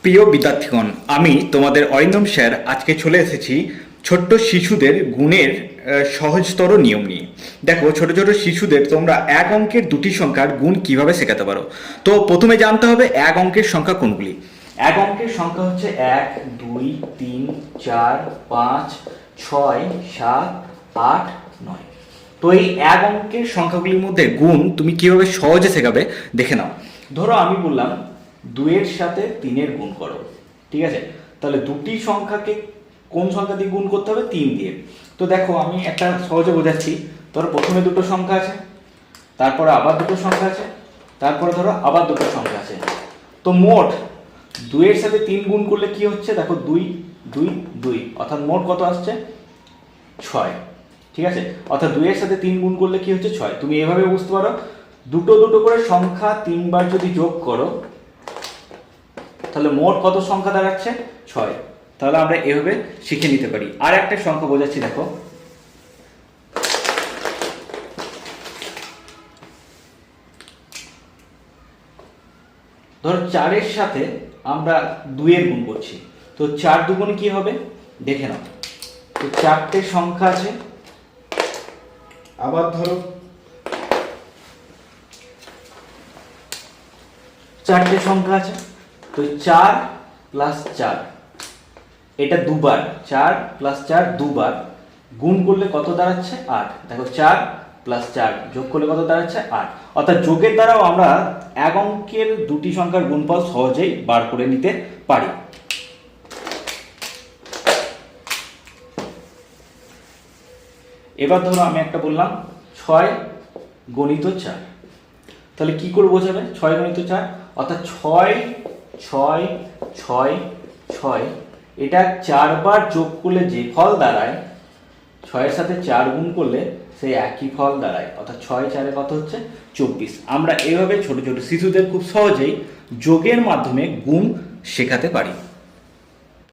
প্রিয় বিদ্যার্থীগণ, আমি তোমাদের অরিন্দম স্যার আজকে চলে এসেছি ছোট্ট শিশুদের গুণের সহজতর নিয়ম নিয়ে। দেখো, ছোট ছোট শিশুদের তোমরা এক অঙ্কের দুটি সংখ্যার গুণ কিভাবে শেখাতে পারো। তো প্রথমে জানতে হবে এক অঙ্কের সংখ্যা কোনগুলি। এক অঙ্কের সংখ্যা হচ্ছে 1, 2, 3, 4, 5, 6, 7, 8, 9। তো এই এক অঙ্কের সংখ্যাগুলির মধ্যে গুণ তুমি কিভাবে সহজে শেখাবে দেখে নাও। ধরো আমি বললাম 2-এর সাথে 3-এর গুণ করো, ঠিক আছে? তাহলে দুটি সংখ্যাকে কোন সংখ্যা দিয়ে গুণ করতে হবে? 3 দিয়ে। তো দেখো আমি একটা সহজে বোঝাচ্ছি। ধরো প্রথমে দুটো সংখ্যা আছে, তারপরে আবার দুটো সংখ্যা আছে, তারপরে ধরো আবার দুটো সংখ্যা আছে। তো মোট 2-এর সাথে 3 গুণ করলে কি হচ্ছে? দেখো 2, 2, 2, অর্থাৎ মোট কত আসছে? 6। ঠিক আছে, অর্থাৎ 2-এর সাথে 3 গুণ করলে কি হচ্ছে? 6। তুমি এভাবে বুঝতে পারো, দুটো দুটো করে সংখ্যা 3 বার যদি যোগ করো তাহলে মোট কত সংখ্যা দাঁড়াচ্ছে? 6। তাহলে আমরা এভাবে শিখে নিতে পারি। আর একটা সংখ্যা বোঝাচ্ছি, দেখো। ধরো 4-এর সাথে আমরা 2-এর গুণ করছি, তো 4 দুগুণ কি হবে দেখে নাও। তো 4টে সংখ্যা আছে, আবার ধরো 4টে সংখ্যা আছে। তো 4 প্লাস 4, এটা দুবার, 4 প্লাস 4 দুবার গুণ করলে কত দাঁড়াচ্ছে? 8। দেখো 4 প্লাস 4 যোগ করলে কত দাঁড়াচ্ছে? 8। অর্থাৎ যোগের দ্বারাও আমরা এক অঙ্কের দুটি সংখ্যার গুণফল সহজেই বার করে নিতে পারি। এবার ধরো আমি একটা বললাম 6 গণিত 4। তাহলে কি করে বোঝাবে 6 গণিত 4? অর্থাৎ 6, 6, 6, 6, এটা 4 বার যোগ করলে যে ফল দাঁড়ায়, 6-এর সাথে 4 গুণ করলে সেই একই ফল দাঁড়ায়। অর্থাৎ 6, 4-এ কত হচ্ছে? 24। আমরা এইভাবে ছোট ছোট শিশুদের খুব সহজেই যোগের মাধ্যমে গুণ শেখাতে পারি।